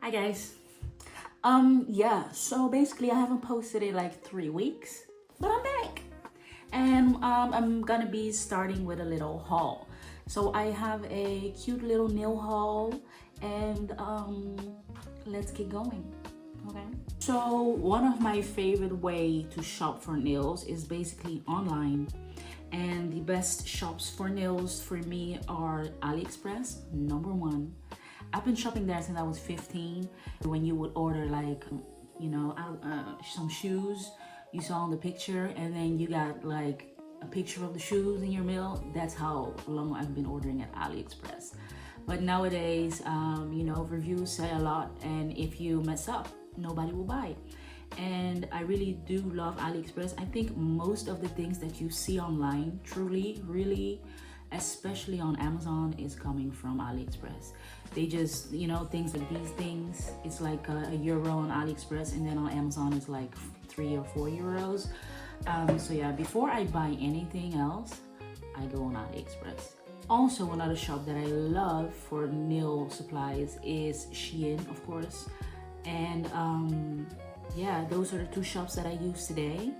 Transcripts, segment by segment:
Hi guys. Yeah, so basically I haven't posted in like 3 weeks, but I'm back. And I'm gonna be starting with a little haul. So I have a cute little nail haul and let's get going. Okay. So one of my favorite way to shop for nails is basically online. And the best shops for nails for me are AliExpress, number one. I've been shopping there since I was 15. When you would order like, some shoes you saw in the picture, and then you got like a picture of the shoes in your mail. That's how long I've been ordering at AliExpress. But nowadays, reviews say a lot, and if you mess up, nobody will buy. And I really do love AliExpress. I think most of the things that you see online, truly, really, especially on Amazon, is coming from AliExpress. They just, things like these things, it's like a euro on AliExpress, and then on Amazon it's like 3 or 4 euros. So yeah, before I buy anything else, I go on AliExpress. Also, another shop that I love for nail supplies is Shein, of course. And yeah, those are the two shops that I use today.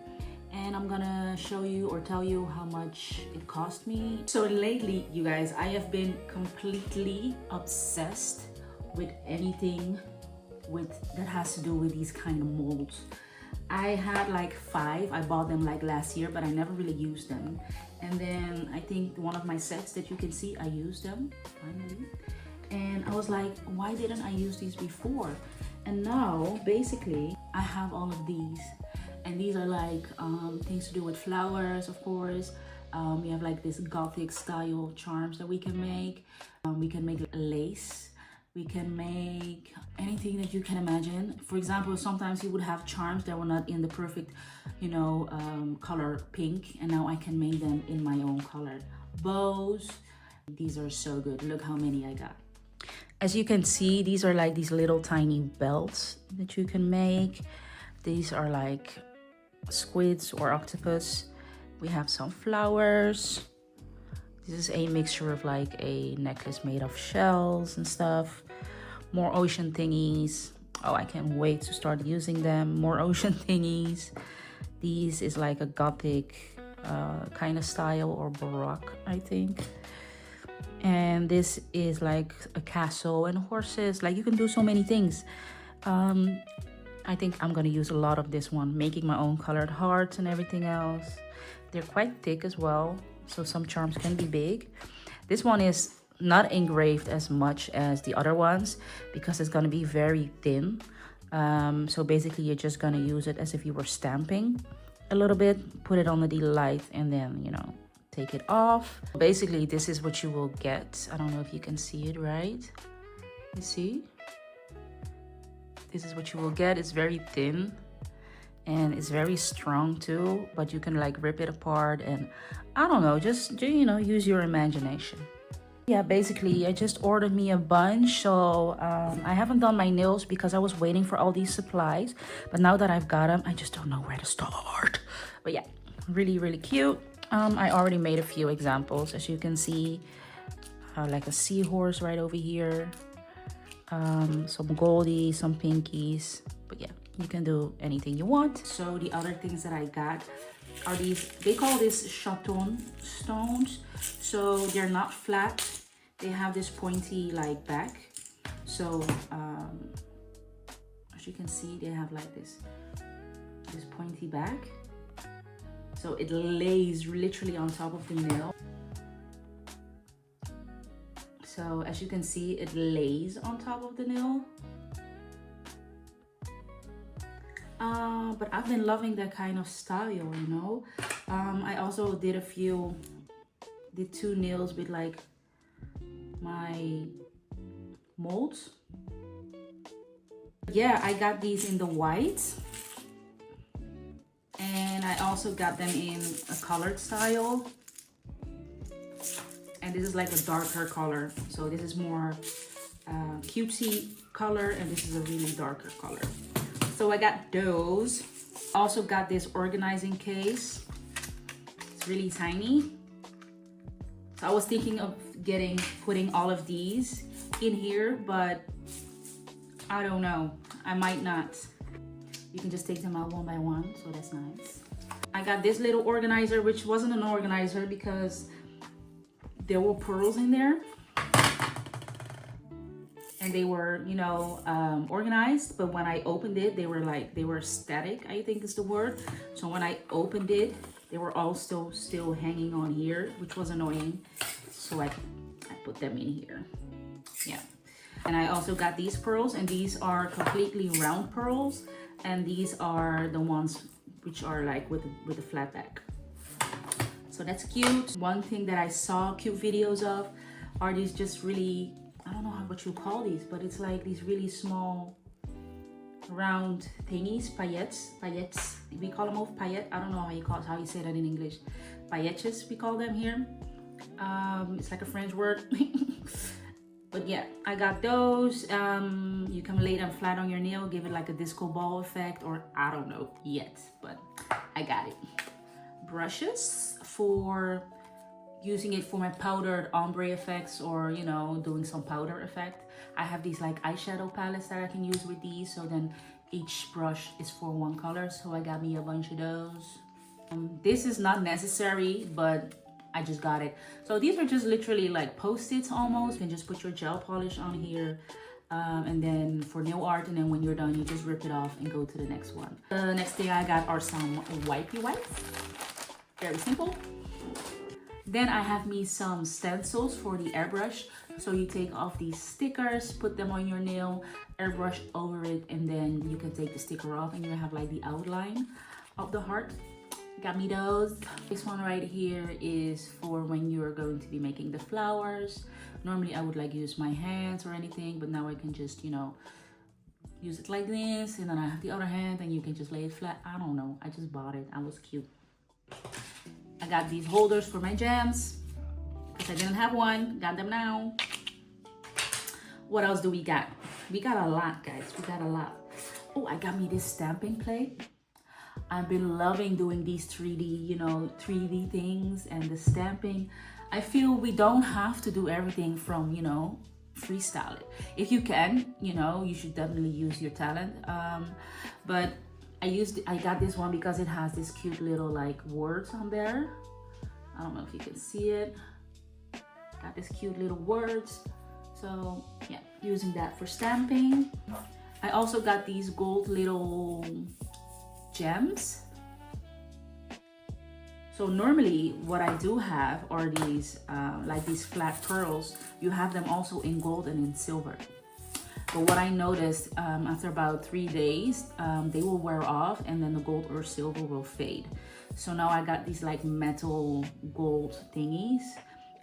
And I'm gonna show you or tell you how much it cost me. So lately, you guys, I have been completely obsessed with anything that has to do with these kind of molds. I had like 5. I bought them like last year, but I never really used them. And then I think one of my sets that you can see, I used them finally. And I was like, why didn't I use these before? And now basically I have all of these. And these are like things to do with flowers, of course. We have like this gothic style charms that we can make. We can make lace. We can make anything that you can imagine. For example, sometimes you would have charms that were not in the perfect, color pink. And now I can make them in my own color. Bows. These are so good. Look how many I got. As you can see, these are like these little tiny belts that you can make. These are like squids or octopus. We have some flowers. This is a mixture of like a necklace made of shells and stuff. More ocean thingies. Oh, I can't wait to start using them. More ocean thingies. These is like a gothic kind of style, or baroque, I think. And this is like a castle and horses. Like, you can do so many things. I think I'm gonna use a lot of this one, making my own colored hearts and everything else. They're quite thick as well, so some charms can be big. This one is not engraved as much as the other ones because it's gonna be very thin. So basically you're just gonna use it as if you were stamping a little bit, put it on the light, and then, take it off. Basically, this is what you will get. I don't know if you can see it, right? You see? This is what you will get. It's very thin and it's very strong too, but you can like rip it apart and I don't know, just use your imagination. Yeah, basically I just ordered me a bunch. So I haven't done my nails because I was waiting for all these supplies, but now that I've got them, I just don't know where to start. But yeah, really, really cute. I already made a few examples, as you can see, like a seahorse right over here. Some goldies, some pinkies, but yeah, you can do anything you want. So the other things that I got are these, they call this chaton stones. So they're not flat, they have this pointy like back. So as you can see, they have like this pointy back, so it lays literally on top of the nail. So as you can see, it lays on top of the nail. But I've been loving that kind of style, I also did 2 nails with like my molds. Yeah, I got these in the white. And I also got them in a colored style. And this is like a darker color. So this is more cutesy color, and this is a really darker color. So I got those. Also got this organizing case. It's really tiny. So I was thinking of putting all of these in here, but I don't know. I might not. You can just take them out one by one, so that's nice. I got this little organizer, which wasn't an organizer because there were pearls in there. And they were, you know, organized, but when I opened it, they were static, I think is the word. So when I opened it, they were all still hanging on here, which was annoying. So I put them in here. Yeah. And I also got these pearls, and these are completely round pearls, and these are the ones which are like with a flat back. So that's cute. One thing that I saw cute videos of are these just really, I don't know what you call these, but it's like these really small round thingies, paillettes. We call them both paillettes. I don't know how you say that in English. Paillettes, we call them here. It's like a French word. But yeah, I got those. You can lay them flat on your nail, give it like a disco ball effect, or I don't know yet, but I got it. Brushes for using it for my powdered ombre effects, or you know, doing some powder effect. I have these like eyeshadow palettes that I can use with these, so then each brush is for one color, so I got me a bunch of those. This is not necessary, but I just got it. So these are just literally like post-its almost. You can just put your gel polish on here, and then for nail art, and then when you're done, you just rip it off and go to the next one. The next thing I got are some wipey wipes. Very simple. Then I have me some stencils for the airbrush. So you take off these stickers, put them on your nail, airbrush over it, and then you can take the sticker off and you have like the outline of the heart. Got me those. This one right here is for when you're going to be making the flowers. Normally I would like use my hands or anything, but now I can just, you know, use it like this, and then I have the other hand and you can just lay it flat. I don't know, I just bought it. I was cute. I got these holders for my gems because I didn't have one. Got them now. What else do we got? We got a lot, guys. We got a lot. Oh, I got me this stamping plate. I've been loving doing these 3D, you know, 3D things and the stamping. I feel we don't have to do everything from, you know, freestyle it. If you can, you know, you should definitely use your talent. But I got this one because it has this cute little like words on there. I don't know if you can see it. Got this cute little words. So yeah, using that for stamping. I also got these gold little gems. So normally what I do have are these like these flat pearls. You have them also in gold and in silver. But what I noticed after about 3 days, they will wear off and then the gold or silver will fade. So now I got these like metal gold thingies,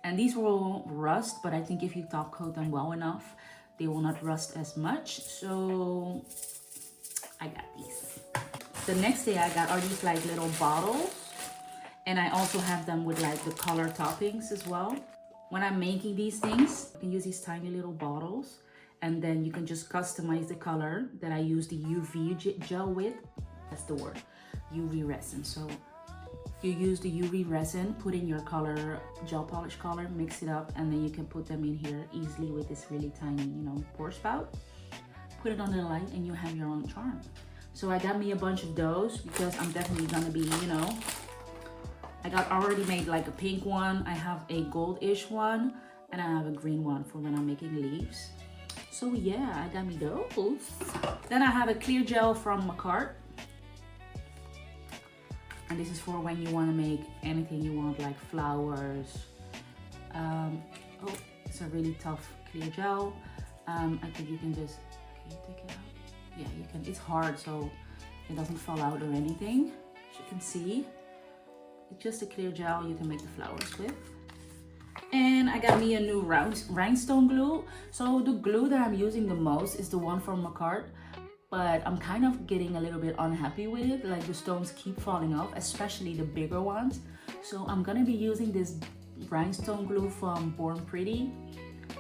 and these will rust, but I think if you top coat them well enough, they will not rust as much. So I got these. The next thing I got are these like little bottles, and I also have them with like the color toppings as well. When I'm making these things, you can use these tiny little bottles, and then you can just customize the color that I use the UV gel with. That's the word, UV resin. So you use the UV resin, put in your color, gel polish color, mix it up, and then you can put them in here easily with this really tiny, you know, pour spout. Put it under the light and you have your own charm. So I got me a bunch of those because I'm definitely gonna be, you know, I got already made like a pink one, I have a goldish one, and I have a green one for when I'm making leaves. So yeah, I got me those. Then I have a clear gel from Macart. And this is for when you want to make anything you want, like flowers. Oh, it's a really tough clear gel. I think you can just, can you take it out? Yeah, you can. It's hard, so it doesn't fall out or anything. As you can see, it's just a clear gel you can make the flowers with. And I got me a new rhinestone glue. So the glue that I'm using the most is the one from Macart, but I'm kind of getting a little bit unhappy with it. Like the stones keep falling off, especially the bigger ones. So I'm gonna be using this rhinestone glue from Born Pretty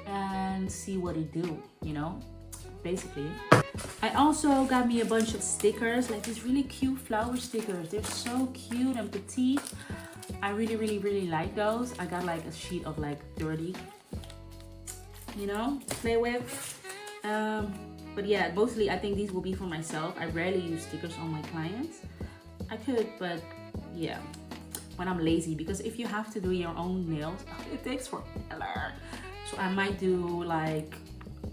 and see what it do, you know, basically. I also got me a bunch of stickers, like these really cute flower stickers. They're so cute and petite. I really like those. I got like a sheet of like 30, you know, to play with. But yeah, mostly I think these will be for myself. I rarely use stickers on my clients. I could, but yeah, when I'm lazy, because if you have to do your own nails, it takes forever. So I might do like,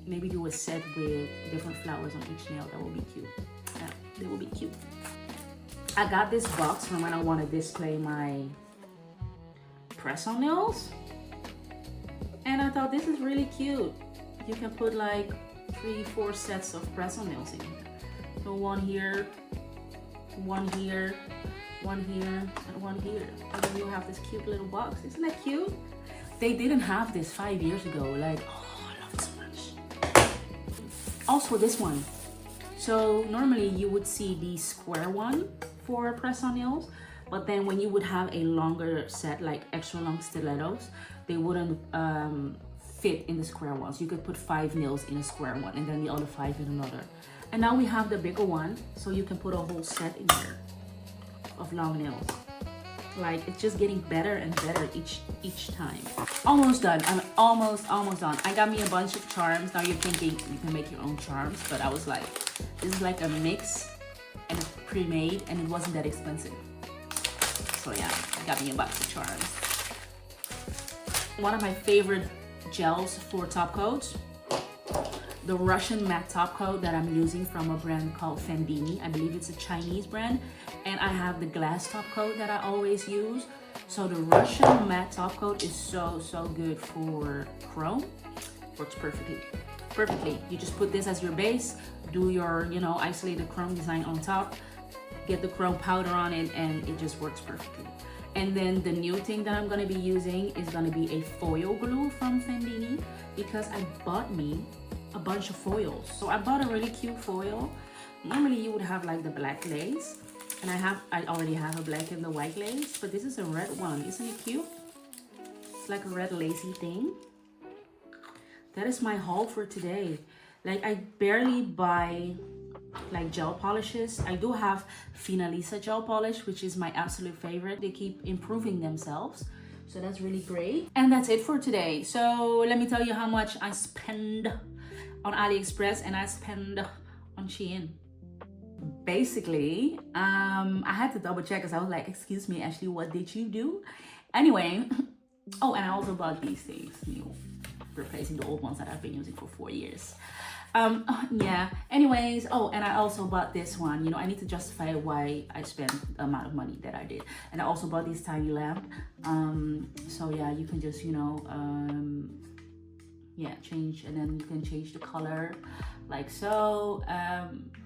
maybe do a set with different flowers on each nail. That will be cute. Yeah, they will be cute. I got this box from when I want to display my press-on nails. And I thought this is really cute. You can put like 3-4 sets of press-on nails in here. So one here, one here, one here, and one here. And then you have this cute little box. Isn't that cute? They didn't have this 5 years ago. Like, oh, I love it so much. Also this one. So normally you would see the square one for press-on nails, but then when you would have a longer set, like extra long stilettos, they wouldn't fit in the square ones. You could put 5 nails in a square one and then the other 5 in another. And now we have the bigger one, so you can put a whole set in here of long nails. Like, it's just getting better and better each time. Almost done. I'm almost done. I got me a bunch of charms. Now you're thinking you can make your own charms, but I was like, this is like a mix and it's pre-made and it wasn't that expensive. So yeah, I got me a box of charms. One of my favorite gels for top coats, the Russian matte top coat that I'm using from a brand called Fendini. I believe it's a Chinese brand. And I have the glass top coat that I always use. So the Russian matte top coat is so good for chrome. Works perfectly. You just put this as your base, do your, you know, isolated chrome design on top, get the chrome powder on it, and it just works perfectly. And then the new thing that I'm gonna be using is gonna be a foil glue from Fendini, because I bought me a bunch of foils. So I bought a really cute foil. Normally you would have like the black lace, and I already have a black and the white lace, but this is a red one. Isn't it cute? It's like a red lacy thing. That is my haul for today. Like, I barely buy like gel polishes. I do have Finalisa gel polish, which is my absolute favorite. They keep improving themselves, so that's really great. And that's it for today. So let me tell you how much I spend on AliExpress and I spend on Shein. Basically, I had to double check because I was like, excuse me, Ashley, what did you do? Anyway, oh, and I also bought these things new, replacing the old ones that I've been using for 4 years. Yeah, anyways, oh, and I also bought this one. You know, I need to justify why I spent the amount of money that I did. And I also bought this tiny lamp. So yeah, you can just, you know, yeah, change, and then you can change the color like so.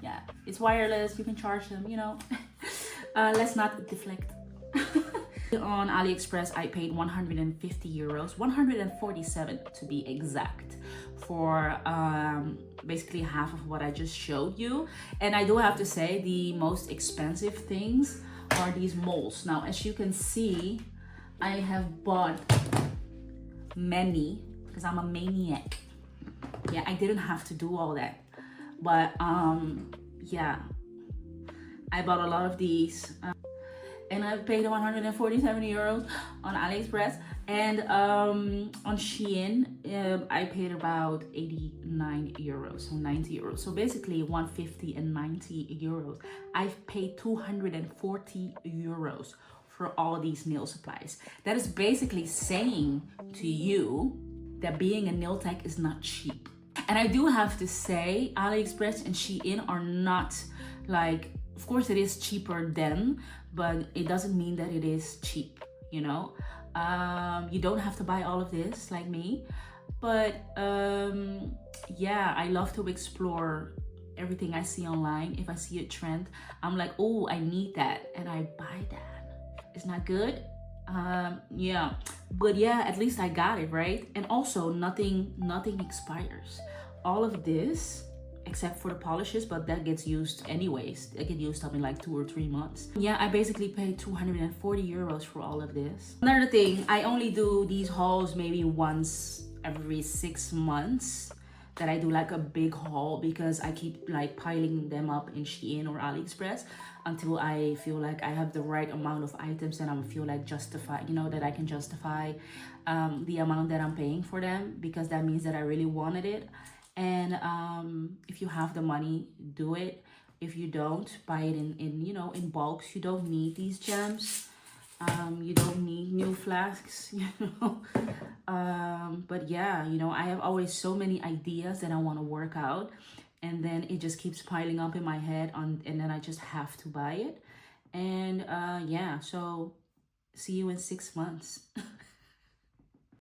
Yeah, it's wireless, you can charge them, you know. Let's not deflect. On AliExpress, I paid 150 euros, 147 to be exact, for basically half of what I just showed you. And I do have to say, the most expensive things are these molds. Now, as you can see, I have bought many because I'm a maniac. Yeah, I didn't have to do all that, but yeah, I bought a lot of these. And I paid 147 euros on AliExpress, and on Shein I paid about 89 euros, so 90 euros. So basically 150 and 90 euros. I've paid 240 euros for all these nail supplies. That is basically saying to you that being a nail tech is not cheap. And I do have to say, AliExpress and Shein are not like, of course it is cheaper than, but it doesn't mean that it is cheap, you know. You don't have to buy all of this like me, but yeah, I love to explore everything I see online. If I see a trend, I'm like, oh, I need that, and I buy that. It's not good, yeah, but yeah, at least I got it, right? And also nothing expires. All of this, except for the polishes, but that gets used anyways. It gets used up in like 2 or 3 months. Yeah, I basically paid 240 euros for all of this. Another thing, I only do these hauls maybe once every 6 months, that I do like a big haul, because I keep like piling them up in Shein or AliExpress until I feel like I have the right amount of items and I feel like justify, you know, that I can justify the amount that I'm paying for them, because that means that I really wanted it. And if you have the money, do it. If you don't, buy it in you know, in bulks. You don't need these gems. You don't need new flasks, you know. But yeah, you know, I have always so many ideas that I want to work out, and then it just keeps piling up in my head and then I just have to buy it. And yeah, so see you in 6 months.